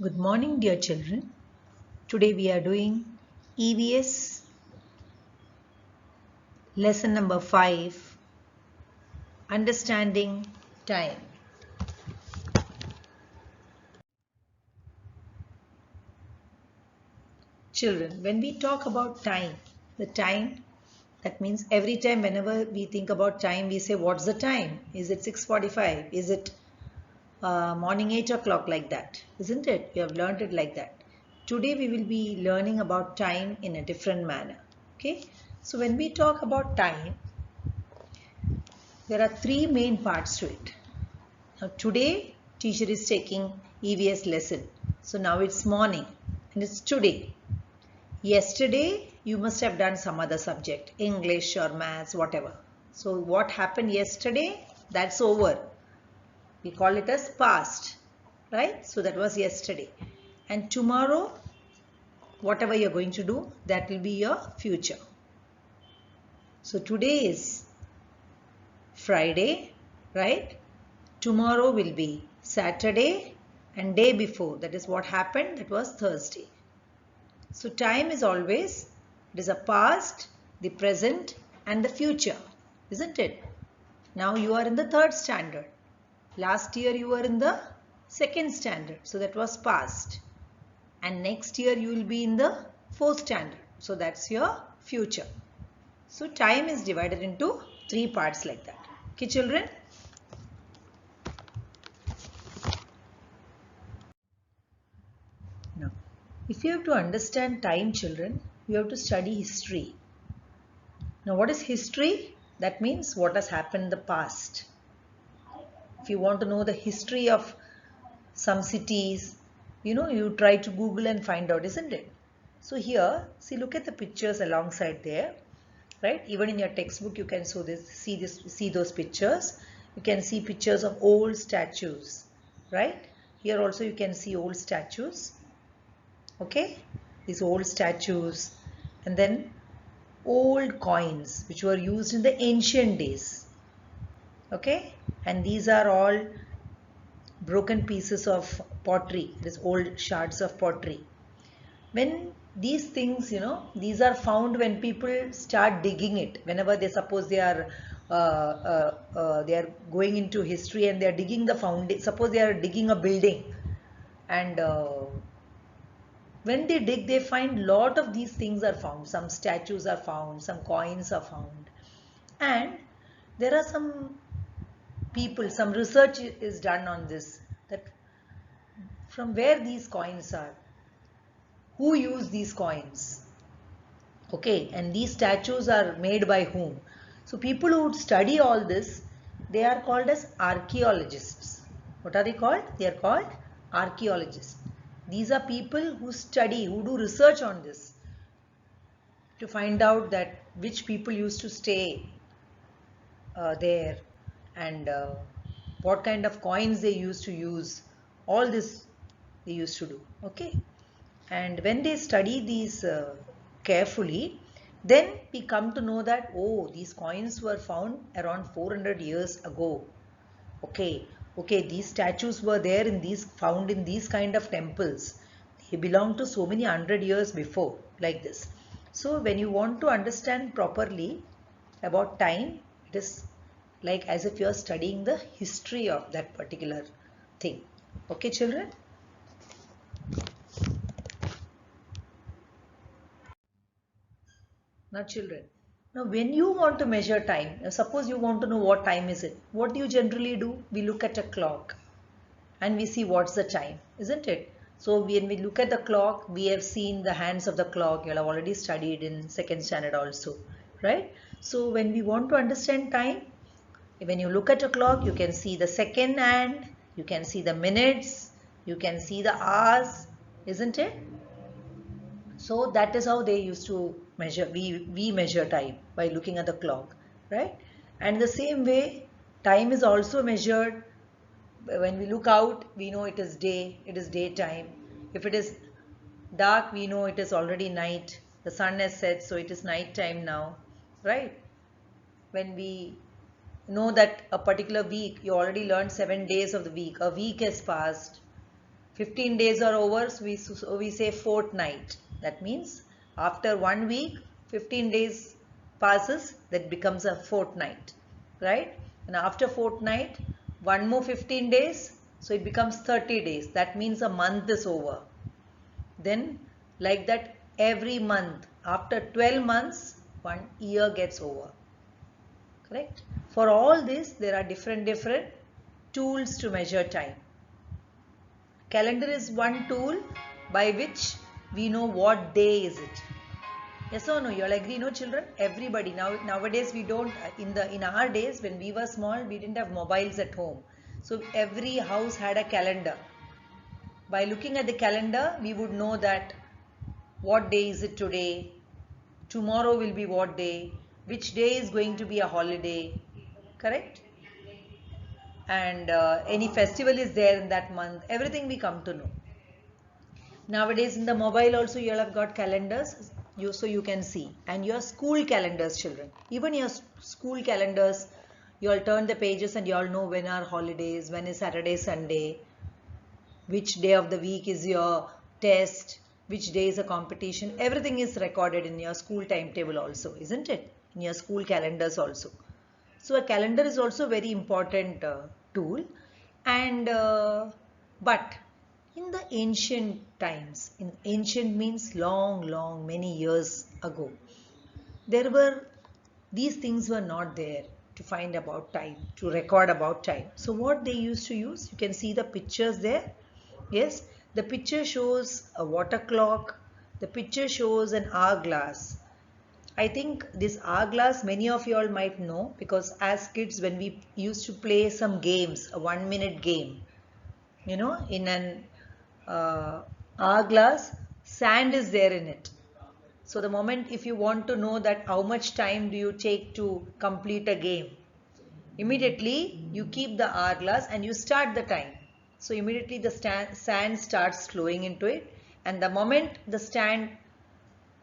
Good morning, dear children. Today we are doing EVS lesson number 5, Understanding Time. Children, when we talk about time, the time, that means every time whenever we think about time, we say, what's the time? Is it 6:45? Is it morning 8 o'clock, like that? Isn't it? You have learned it like that. Today we will be learning about time in a different manner. Okay? So when we talk about time, there are three main parts to it. Now today teacher is taking EVS lesson. So now it's morning and it's today. Yesterday you must have done some other subject, English or maths, whatever. So what happened yesterday, that's over. We call it as past, right? So that was yesterday. And tomorrow, whatever you're going to do, that will be your future. So today is Friday, right? Tomorrow will be Saturday, and day before, that is what happened, that was Thursday. So time is always, it is a past, the present and the future, isn't it? Now you are in the 3rd standard. Last year you were in the 2nd standard, so that was past. And next year you will be in the 4th standard, so that's your future. So time is divided into 3 parts like that. Okay, children? Now, if you have to understand time, children, you have to study history. Now, what is history? That means what has happened in the past. If you want to know the history of some cities, you try to Google and find out, isn't it? So here, see, look at the pictures alongside there, right? Even in your textbook, you can see those pictures. You can see pictures of old statues, right? Here also you can see old statues. Okay, these old statues, and then old coins which were used in the ancient days. Okay, and these are all broken pieces of pottery, these old shards of pottery. When these things, these are found when people start digging it, whenever they suppose they are going into history and they are digging the foundation. Suppose they are digging a building, and when they dig, they find lot of these things are found. Some statues are found, some coins are found, and there are some people, some research is done on this, that from where these coins are, who used these coins, okay, and these statues are made by whom. So people who study all this, they are called as archaeologists. What are they called? They are called archaeologists. These are people who study, who do research on this, to find out that which people used to stay there, and what kind of coins they used to use. All this they used to do. Okay, and when they study these carefully, then we come to know that, oh, these coins were found around 400 years ago. Okay, these statues were there in these, found in these kind of temples. They belong to so many 100 years before, like this. So when you want to understand properly about time, it is like as if you are studying the history of that particular thing. Okay, children? Now, children, now when you want to measure time, now suppose you want to know what time is it, what do you generally do? We look at a clock and we see what's the time, isn't it? So when we look at the clock, we have seen the hands of the clock. You have already studied in 2nd standard also, right? So when we want to understand time, when you look at a clock, you can see the second hand, you can see the minutes, you can see the hours, isn't it? So that is how they used to measure, we measure time by looking at the clock, right? And the same way, time is also measured. When we look out, we know it is day, it is daytime. If it is dark, we know it is already night. The sun has set, so it is night time now, right? When we know that a particular week, you already learned 7 days of the week. A week has passed. 15 days are over, so we say fortnight. That means after 1 week, 15 days passes, that becomes a fortnight, right? And after fortnight, one more 15 days, so it becomes 30 days. That means a month is over. Then like that every month, after 12 months, 1 year gets over. Correct? For all this, there are different tools to measure time. Calendar is one tool by which we know what day is it. Yes or no? You all agree, no, children? Everybody nowadays we don't. In our days when we were small, we didn't have mobiles at home, so every house had a calendar. By looking at the calendar, we would know that what day is it today, tomorrow will be what day, which day is going to be a holiday, correct? And any festival is there in that month, everything we come to know. Nowadays in the mobile also you all have got calendars, so you can see. And your school calendars, children, even your school calendars, you all turn the pages and you all know when are holidays, when is Saturday, Sunday, which day of the week is your test, which day is a competition. Everything is recorded in your school timetable also, isn't it? In your school calendars also. So a calendar is also a very important tool. And but in the ancient times, in ancient means long many years ago, there were, these things were not there to find about time, to record about time. So what they used to use, you can see the pictures there. Yes, the picture shows a water clock, the picture shows an hourglass. I think this hourglass many of you all might know, because as kids when we used to play some games, a 1 minute game, you know, in an hourglass, sand is there in it. So the moment if you want to know that how much time do you take to complete a game, immediately you keep the hourglass and you start the time. So immediately the sand starts flowing into it, and the moment the sand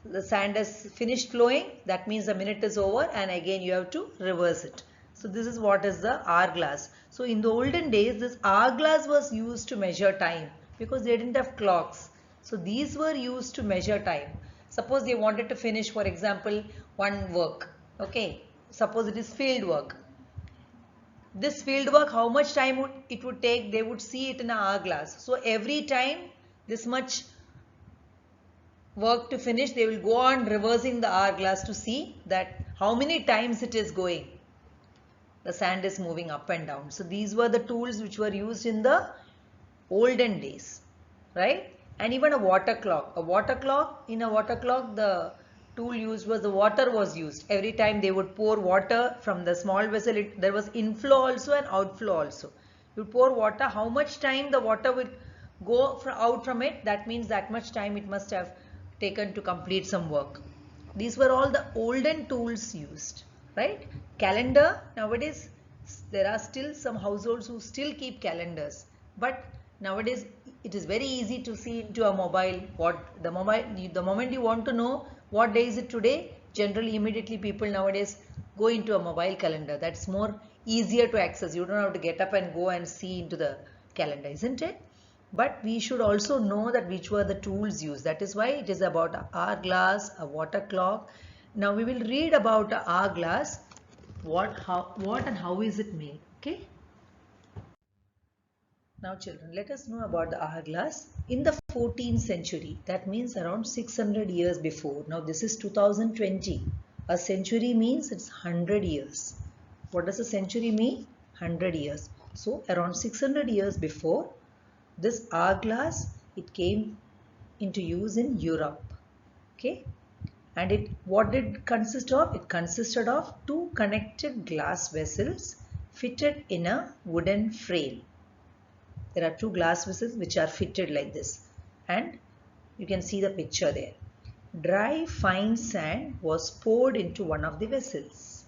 has finished flowing, that means the minute is over, and again you have to reverse it. So this is what is the hourglass. So in the olden days, this hourglass was used to measure time because they didn't have clocks. So these were used to measure time. Suppose they wanted to finish, for example, one work. Okay, suppose it is field work. This field work, how much time it would take, they would see it in an hourglass. So every time this much work to finish, they will go on reversing the hourglass to see that how many times it is going. The sand is moving up and down. So these were the tools which were used in the olden days, right? And even a water clock. In a water clock, the tool used was the water was used. Every time they would pour water from the small vessel, there was inflow also and outflow also. You pour water, how much time the water would go out from it, that means that much time it must have taken to complete some work. These were all the olden tools used, right? Calendar, nowadays there are still some households who still keep calendars, but nowadays it is very easy to see into a mobile the moment you want to know what day is it today, generally immediately people nowadays go into a mobile calendar. That's more easier to access. You don't have to get up and go and see into the calendar, isn't it? But we should also know that which were the tools used. That is why it is about an hourglass, a water clock. Now we will read about an hourglass, what and how is it made. Okay. Now children, let us know about the hourglass. In the 14th century, that means around 600 years before. Now this is 2020. A century means it's 100 years. What does a century mean? 100 years. So around 600 years before, this hourglass, it came into use in Europe. Okay. And what did it consist of? It consisted of two connected glass vessels fitted in a wooden frame. There are two glass vessels which are fitted like this, and you can see the picture there. Dry fine sand was poured into one of the vessels.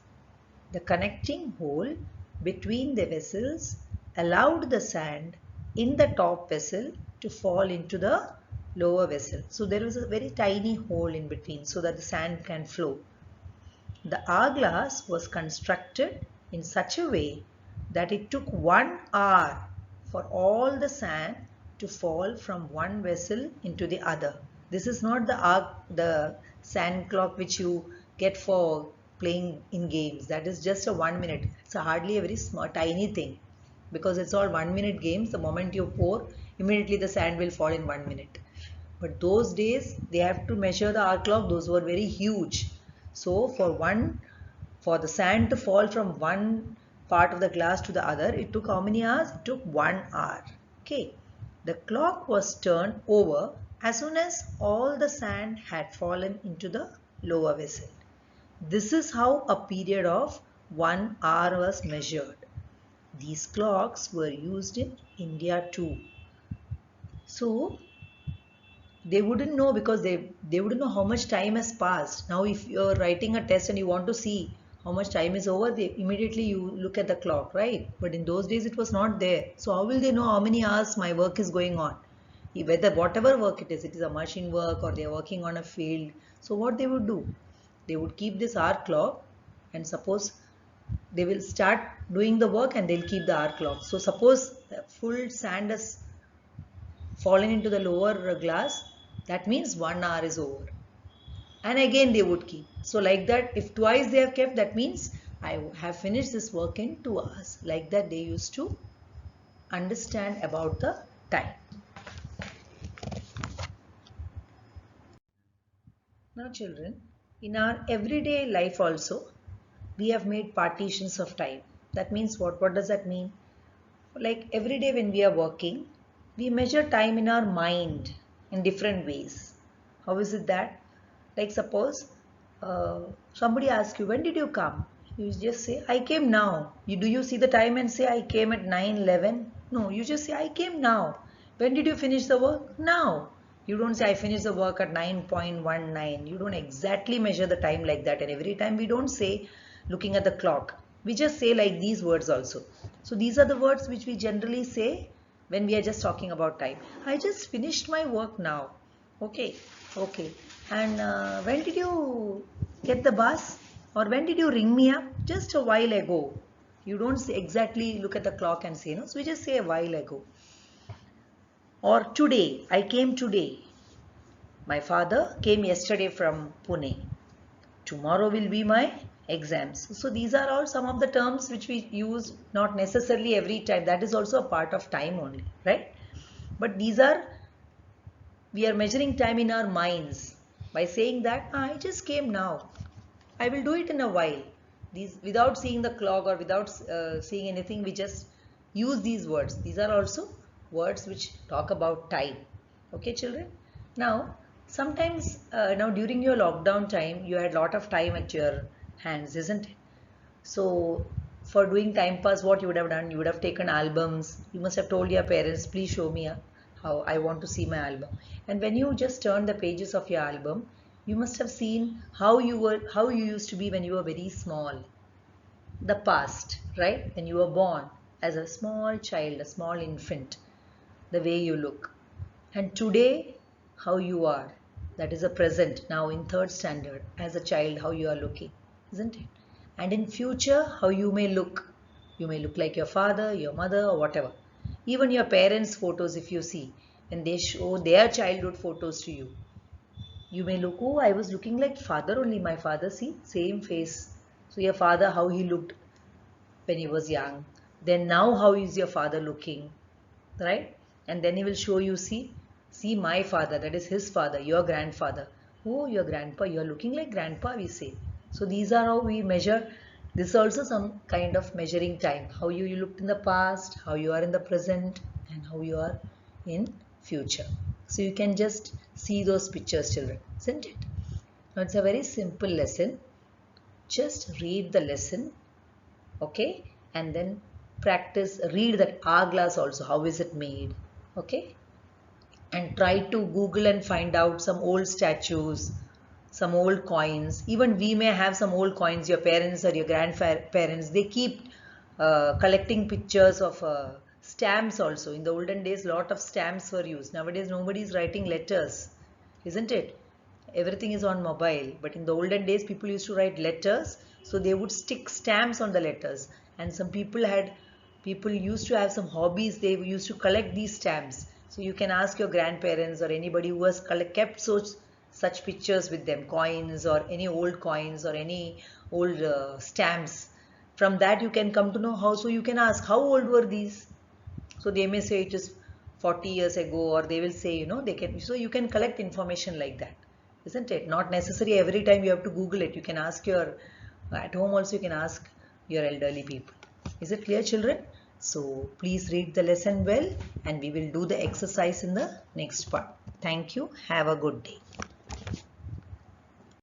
The connecting hole between the vessels allowed the sand in the top vessel to fall into the lower vessel. So there was a very tiny hole in between so that the sand can flow. The hourglass was constructed in such a way that it took 1 hour for all the sand to fall from one vessel into the other. This is not the sand clock which you get for playing in games. That is just a 1 minute. It's hardly a very small, tiny thing, because it's all 1 minute games. The moment you pour, immediately the sand will fall in 1 minute. But those days they have to measure the hour clock. Those were very huge. So for the sand to fall from one part of the glass to the other, it took how many hours? It took 1 hour. Okay. The clock was turned over as soon as all the sand had fallen into the lower vessel. This is how a period of 1 hour was measured. These clocks were used in India too. So they wouldn't know, because they wouldn't know how much time has passed. Now if you're writing a test and you want to see how much time is over, they immediately you look at the clock, right? But in those days it was not there. So how will they know how many hours my work is going on? Whether whatever work it is a machine work or they are working on a field. So what they would do? They would keep this hour clock, and suppose they will start doing the work and they'll keep the hour clock. So suppose full sand has fallen into the lower glass, that means 1 hour is over. And again they would keep. So like that, if twice they have kept, that means I have finished this work in 2 hours. Like that they used to understand about the time. Now children, in our everyday life also, we have made partitions of time. That means what? What does that mean? Like every day when we are working, we measure time in our mind in different ways. How is it that? Like suppose somebody asks you, when did you come? You just say, I came now. Do you see the time and say, I came at 9:11? No, you just say, I came now. When did you finish the work? Now. You don't say, I finished the work at 9:19. You don't exactly measure the time like that. And every time we don't say, looking at the clock. We just say like these words also. So these are the words which we generally say when we are just talking about time. I just finished my work now. Okay. And when did you get the bus? Or when did you ring me up? Just a while ago. You don't say exactly look at the clock and say, no. So we just say a while ago. Or today. I came today. My father came yesterday from Pune. Tomorrow will be my exams. So these are all some of the terms which we use, not necessarily every time. That is also a part of time only, right? But we are measuring time in our minds by saying that I just came now. I will do it in a while. Without seeing the clock or without seeing anything, we just use these words. These are also words which talk about time. Okay, children? Now, sometimes now during your lockdown time, you had a lot of time at your hands, isn't it? So for doing time pass, what you would have done? You would have taken albums. You must have told your parents, please show me how I want to see my album. And when you just turn the pages of your album, you must have seen how you used to be when you were very small. The past, right? When you were born as a small child, a small infant, the way you look. And today, how you are. That is a present, now in 3rd standard, as a child, how you are looking, isn't it? And in future, how you may look. You may look like your father, your mother, or whatever. Even your parents' photos, if you see, when they show their childhood photos to you, you may look, oh, I was looking like father only. My father, see, same face. So your father, how he looked when he was young. Then now, how is your father looking, right? And then he will show you, see my father, that is his father, your grandfather. Oh, your grandpa, you are looking like grandpa, we say. So these are how we measure. This is also some kind of measuring time. How you looked in the past, how you are in the present, and how you are in future. So you can just see those pictures, children, isn't it? Now it's a very simple lesson. Just read the lesson, okay? And then practice, read that hourglass also. How is it made? Okay? And try to Google and find out some old statues, some old coins. Even we may have some old coins. Your parents or your grandparents, they keep collecting pictures of stamps also. In the olden days, lot of stamps were used. Nowadays, nobody is writing letters, isn't it? Everything is on mobile. But in the olden days, people used to write letters. So they would stick stamps on the letters. And some people used to have some hobbies. They used to collect these stamps. So you can ask your grandparents or anybody who has kept such pictures with them, coins or any old coins or any old stamps. From that you can come to know how. So you can ask, how old were these? So they may say it is 40 years ago, or they will say, they can. So you can collect information like that, isn't it? Not necessary every time you have to Google it. You can ask at home also you can ask your elderly people. Is it clear, children? So please read the lesson well, and we will do the exercise in the next part. Thank you. Have a good day.